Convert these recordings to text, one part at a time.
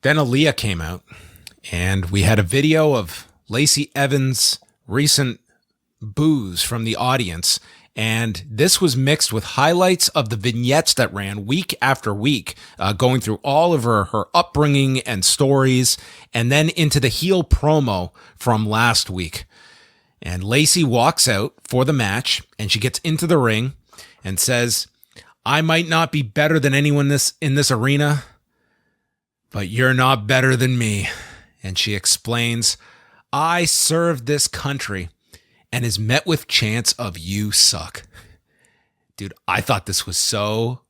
Then Aaliyah came out, and we had a video of Lacey Evans' recent boos from the audience. And this was mixed with highlights of the vignettes that ran week after week, going through all of her upbringing and stories, and then into the heel promo from last week. And Lacey walks out for the match, and she gets into the ring and says, "I might not be better than anyone in this arena, but you're not better than me." And she explains, "I served this country and is met with chants of 'you suck.'" Dude, I thought this was so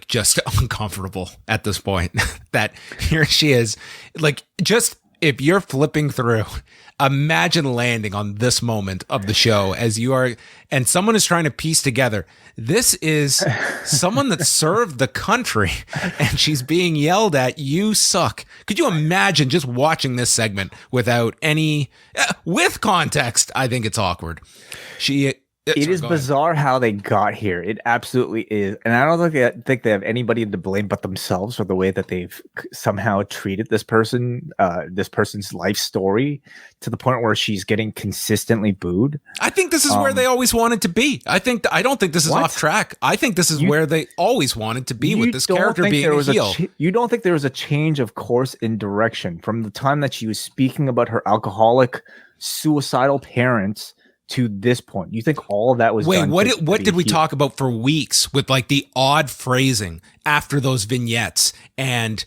just uncomfortable at this point that here she is. Just if you're flipping through, imagine landing on this moment of the show as you are, and someone is trying to piece together. This is someone that served the country, and she's being yelled at, "You suck." Could you imagine just watching this segment without any, with context? I think it's awkward. It is bizarre how they got here. It absolutely is. And I don't think they have anybody to blame but themselves for the way that they've somehow treated this person's life story to the point where she's getting consistently booed. I think this is where they always wanted to be. I don't think this is off track. I think this is where they always wanted to be with this character being a heel. You don't think there was a change of course in direction from the time that she was speaking about her alcoholic, suicidal parents to this point? You think all of that was Wait, what did we talk about for weeks with the odd phrasing after those vignettes? And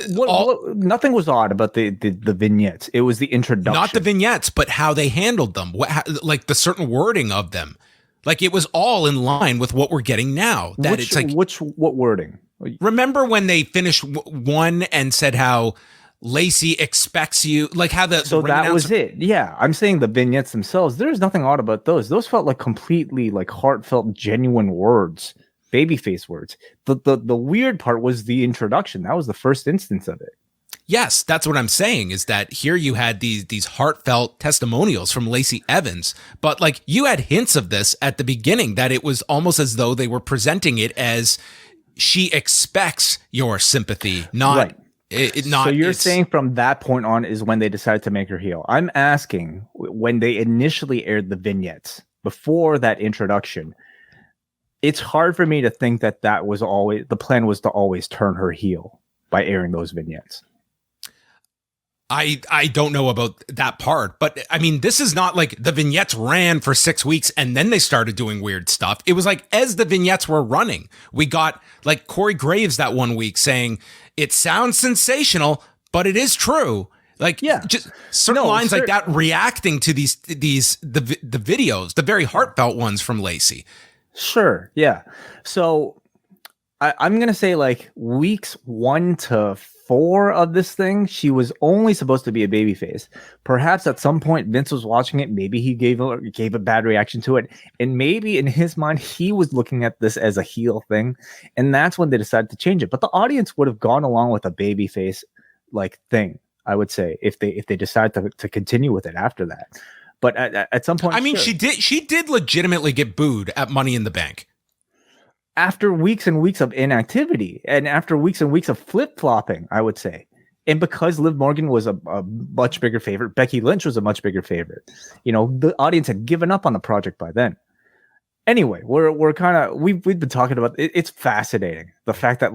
nothing was odd about the vignettes. It was the introduction. Not the vignettes, but how they handled them. The certain wording of them. It was all in line with what we're getting now. What wording? Remember when they finished one and said how Lacey expects you, that was it. Yeah, I'm saying the vignettes themselves, there's nothing odd about those. Those felt like completely heartfelt, genuine words, babyface words. The weird part was the introduction. That was the first instance of it. Yes, that's what I'm saying, is that here you had these heartfelt testimonials from Lacey Evans, but you had hints of this at the beginning, that it was almost as though they were presenting it as she expects your sympathy, not right. So you're saying from that point on is when they decided to make her heel. I'm asking, when they initially aired the vignettes before that introduction, it's hard for me to think that was always the plan, was to always turn her heel by airing those vignettes. I don't know about that part, but I mean, this is not the vignettes ran for 6 weeks and then they started doing weird stuff. It was as the vignettes were running, we got Corey Graves that one week saying, "It sounds sensational, but it is true." Just certain lines like that, reacting to the videos, the very heartfelt ones from Lacey. Sure. Yeah. So I'm going to say weeks 1 to 4 of this thing, she was only supposed to be a babyface. Perhaps at some point Vince was watching it. Maybe he gave a bad reaction to it. And maybe in his mind, he was looking at this as a heel thing. And that's when they decided to change it. But the audience would have gone along with a babyface thing, I would say, if they decide to continue with it after that. But at some point, I mean, sure. She did legitimately get booed at Money in the Bank. After weeks and weeks of inactivity and after weeks and weeks of flip-flopping, I would say. And because Liv Morgan was a much bigger favorite, Becky Lynch was a much bigger favorite. The audience had given up on the project by then. Anyway, we've been talking about it. It's fascinating, the fact that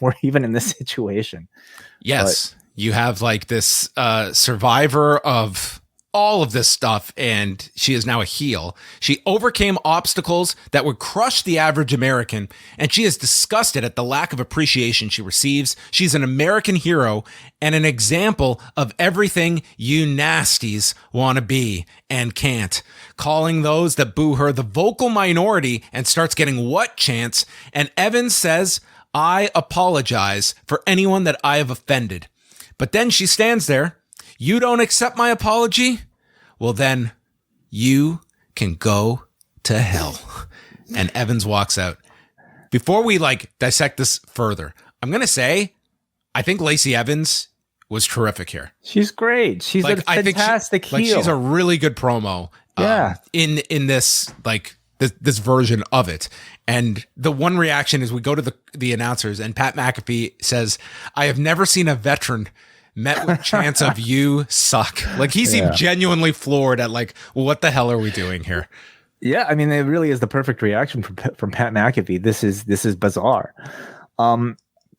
we're even in this situation. Yes, you have this survivor of all of this stuff, and she is now a heel. She overcame obstacles that would crush the average American, and she is disgusted at the lack of appreciation she receives. She's an American hero and an example of everything you nasties want to be and can't, calling those that boo her the vocal minority, and starts getting what chants. And Evans says, "I apologize for anyone that I have offended." But then she stands there. "You don't accept my apology? Well, then you can go to hell." And Evans walks out. Before we dissect this further, I'm going to say, I think Lacey Evans was terrific here. She's great. She's a fantastic heel. She's a really good promo. Yeah. In this this version of it. And the one reaction is we go to the announcers, and Pat McAfee says, "I have never seen a veteran met with chance of you suck." Like he seemed genuinely floored at like, well, what the hell are we doing here? Yeah, I mean, it really is the perfect reaction from Pat McAfee. This is bizarre.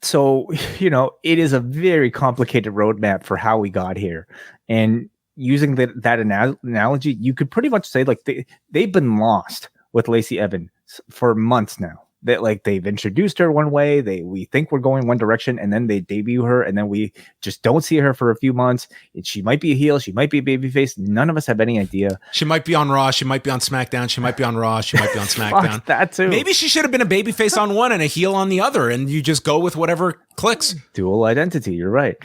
So, it is a very complicated roadmap for how we got here. And using that analogy, you could pretty much say like they've been lost with Lacey Evans for months now. That like they've introduced her one way, we think we're going one direction, and then they debut her, and then we just don't see her for a few months. She might be a heel, she might be a babyface. None of us have any idea. She might be on Raw, she might be on SmackDown, she might be on Raw, she might be on SmackDown. Fuck that too. Maybe she should have been a babyface on one and a heel on the other, and you just go with whatever clicks. Dual identity. You're right.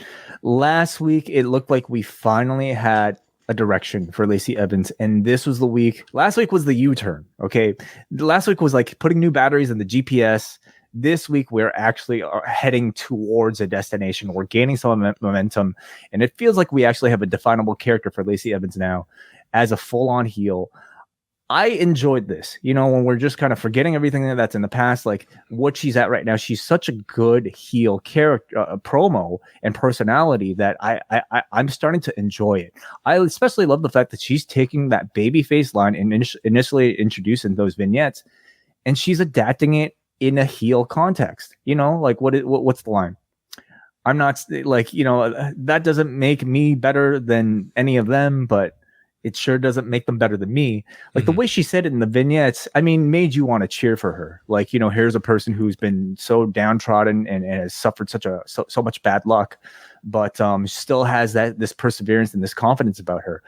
Last week, it looked like we finally had a direction for Lacey Evans, and this was the week. Last week was the U-turn. Okay, last week was like putting new batteries in the GPS. This week we're actually heading towards a destination. We're gaining some momentum, and it feels like we actually have a definable character for Lacey Evans now as a full-on heel. I enjoyed this, when we're just kind of forgetting everything that's in the past, like what she's at right now. She's such a good heel character, promo and personality that I'm starting to enjoy it. I especially love the fact that she's taking that babyface line and initially introducing those vignettes, and she's adapting it in a heel context. Like what's the line? I'm not like, that doesn't make me better than any of them, but it sure doesn't make them better than me. Like the way she said it in the vignettes, I mean, made you want to cheer for her. Like, here's a person who's been so downtrodden and has suffered so much bad luck, but still has this perseverance and this confidence about her.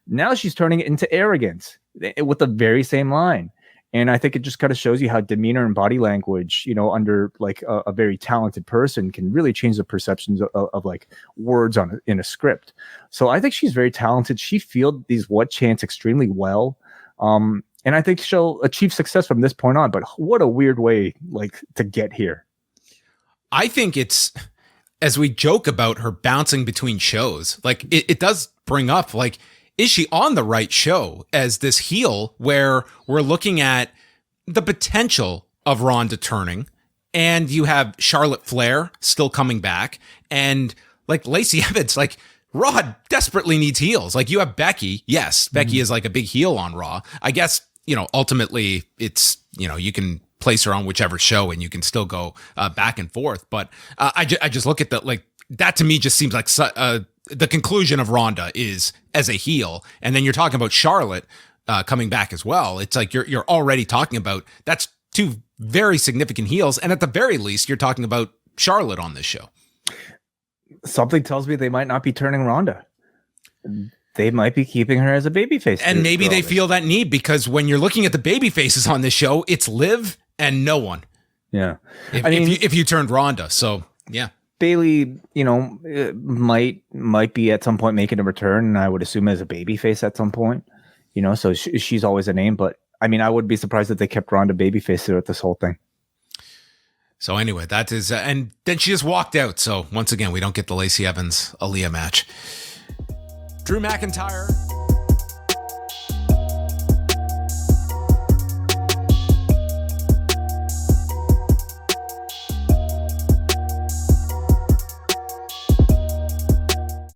Now she's turning it into arrogance with the very same line. And I think it just kind of shows you how demeanor and body language, under like a very talented person can really change the perceptions of like words in a script. So I think she's very talented. She fielded these what chants extremely well. And I think she'll achieve success from this point on. But what a weird way like to get here. I think it's, as we joke about her bouncing between shows, like it does bring up like, is she on the right show as this heel where we're looking at the potential of Ronda turning, and you have Charlotte Flair still coming back, and like Lacey Evans, like Raw desperately needs heels. Like you have Becky. Yes, Becky is like a big heel on Raw. I guess, ultimately it's, you can place her on whichever show and you can still go back and forth. But I just look at that, like that to me just seems like the conclusion of Ronda is as a heel. And then you're talking about Charlotte coming back as well. It's like you're already talking about, that's two very significant heels. And at the very least, you're talking about Charlotte on this show. Something tells me they might not be turning Ronda. They might be keeping her as a babyface. And maybe they feel that need, because when you're looking at the baby faces on this show, it's Liv and no one. Yeah. If you turned Ronda. So yeah. Bailey, might be at some point making a return, and I would assume as a babyface at some point, so she's always a name. But I mean, I would be surprised if they kept Ronda babyface throughout this whole thing. So anyway, that is, and then she just walked out. So once again, we don't get the Lacey Evans Aaliyah match. Drew McIntyre